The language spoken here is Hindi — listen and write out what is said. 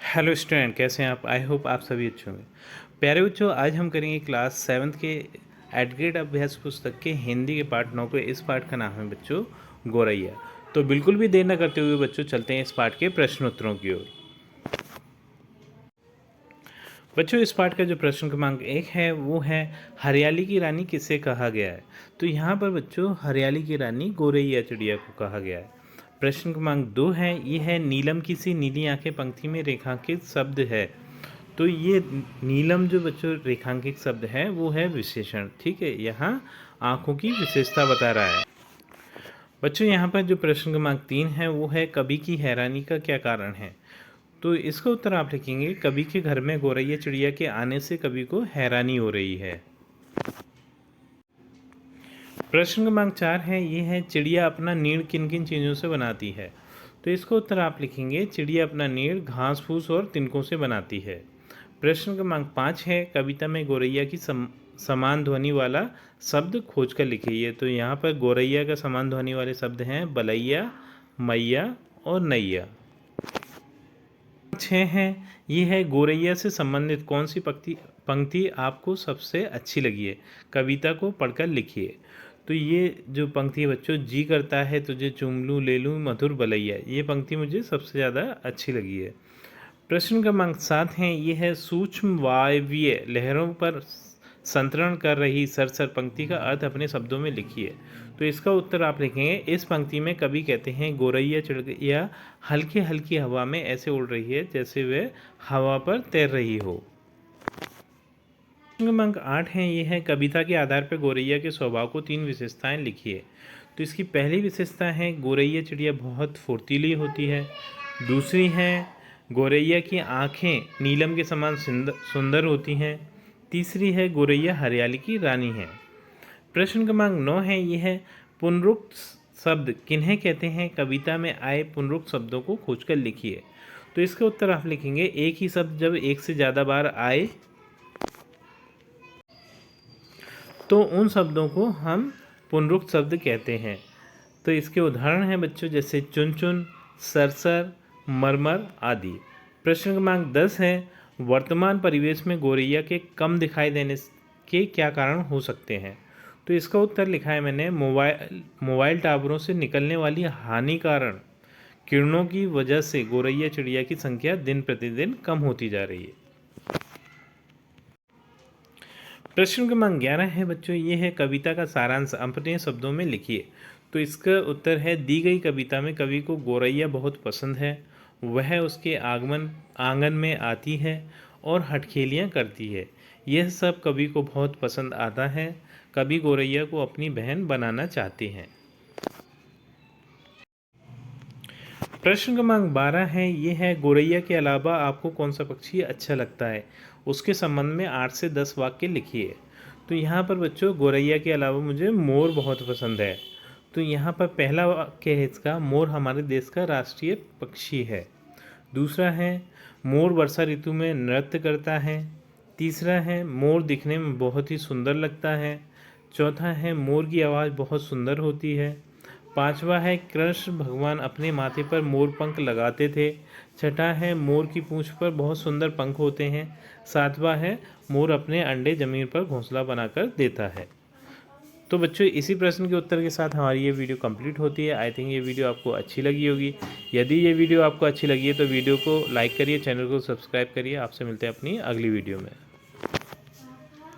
हेलो स्टूडेंट, कैसे हैं आप? आई होप आप सभी अच्छे होंगे। प्यारे बच्चों, आज हम करेंगे क्लास 7th के एट ग्रेड अभ्यास पुस्तक के हिंदी के पाठ 9 के। इस पाठ का नाम है बच्चों गोरैया। तो बिल्कुल भी देर न करते हुए बच्चों चलते हैं इस पाठ के प्रश्नोत्तरों की ओर। बच्चों, इस पाठ का जो प्रश्न क्रमांक 1 है वो है हरियाली की रानी किसे कहा गया है। तो यहाँ पर बच्चों हरियाली की रानी गोरैया चिड़िया को कहा गया है। प्रश्न क्रमांक 2 है, ये है नीलम की सी नीली आंखें पंक्ति में रेखांकित शब्द है। तो ये नीलम जो बच्चों रेखांकित शब्द है वो है विशेषण। ठीक है, यहाँ आंखों की विशेषता बता रहा है। बच्चों यहाँ पर जो प्रश्न क्रमांक 3 है वो है कवि की हैरानी का क्या कारण है। तो इसका उत्तर आप लिखेंगे कवि के घर में गोरैया चिड़िया के आने से कवि को हैरानी हो रही है। प्रश्न क्रमांक 4 है, ये है चिड़िया अपना नीड़ किन किन चीज़ों से बनाती है। तो इसका उत्तर आप लिखेंगे चिड़िया अपना नीड़ घास फूस और तिनकों से बनाती है। प्रश्न क्रमांक 5 है, कविता में गोरैया की समान ध्वनि वाला शब्द खोजकर लिखिए। तो यहाँ पर गोरैया का समान ध्वनि वाले शब्द हैं बलैया, मैया और नैया। 6 है, ये है गोरैया से संबंधित कौन सी पंक्ति आपको सबसे अच्छी लगी है। कविता को पढ़कर लिखिए। तो ये जो पंक्ति है बच्चों, जी करता है तुझे चूम लूँ ले लूँ मधुर बलैया, ये पंक्ति मुझे सबसे ज़्यादा अच्छी लगी है। प्रश्न क्रमांक 7 है, ये है सूक्ष्म वायवीय लहरों पर संतरण कर रही सरसर पंक्ति का अर्थ अपने शब्दों में लिखिए। तो इसका उत्तर आप लिखेंगे इस पंक्ति में कवि कहते हैं गोरैया चिड़िया हल्की हल्की हवा में ऐसे उड़ रही है जैसे वह हवा पर तैर रही हो। क्रमांक 8 है, ये है कविता के आधार पर गोरैया के स्वभाव को 3 विशेषताएं लिखिए। तो इसकी पहली विशेषता है गोरैया चिड़िया बहुत फुर्तीली होती है। दूसरी है गोरैया की आँखें नीलम के समान सुंदर होती हैं। तीसरी है गोरैया हरियाली की रानी है। प्रश्न क्रमांक 9 है, ये है पुनरुक्त शब्द किन्हें कहते हैं। कविता में आए पुनरुक्त शब्दों को खोजकर लिखिए। तो इसका उत्तर आप लिखेंगे एक ही शब्द जब एक से ज़्यादा बार आए तो उन शब्दों को हम पुनरुक्त शब्द कहते हैं। तो इसके उदाहरण हैं बच्चों जैसे चुन चुन, सरसर, मरमर आदि। प्रश्न क्रमांक 10 है, वर्तमान परिवेश में गोरैया के कम दिखाई देने के क्या कारण हो सकते हैं। तो इसका उत्तर लिखा है मैंने मोबाइल टावरों से निकलने वाली हानिकारक किरणों की वजह से गोरैया चिड़िया की संख्या दिन प्रतिदिन कम होती जा रही है। प्रश्न क्रमांक 11 है बच्चों, ये है कविता का सारांश अपने शब्दों में लिखिए। तो इसका उत्तर है दी गई कविता में कवि को गोरैया बहुत पसंद है। वह उसके आंगन में आती है और हटखेलियाँ करती है। यह सब कवि को बहुत पसंद आता है। कवि गोरैया को अपनी बहन बनाना चाहते हैं। प्रश्न क्रमांक 12 है, ये है गोरैया के अलावा आपको कौन सा पक्षी अच्छा लगता है। उसके संबंध में 8 से 10 वाक्य लिखिए। तो यहाँ पर बच्चों गोरैया के अलावा मुझे मोर बहुत पसंद है। तो यहाँ पर पहला वाक्य है इसका, मोर हमारे देश का राष्ट्रीय पक्षी है। दूसरा है मोर वर्षा ऋतु में नृत्य करता है। तीसरा है मोर दिखने में बहुत ही सुंदर लगता है। चौथा है मोर की आवाज़ बहुत सुंदर होती है। पांचवा है कृष्ण भगवान अपने माथे पर मोर पंख लगाते थे। छठा है मोर की पूंछ पर बहुत सुंदर पंख होते हैं। सातवां है मोर अपने अंडे ज़मीन पर घोंसला बनाकर देता है। तो बच्चों इसी प्रश्न के उत्तर के साथ हमारी ये वीडियो कंप्लीट होती है। आई थिंक ये वीडियो आपको अच्छी लगी होगी। यदि ये वीडियो आपको अच्छी लगी है तो वीडियो को लाइक करिए, चैनल को सब्सक्राइब करिए। आपसे मिलते हैं अपनी अगली वीडियो में।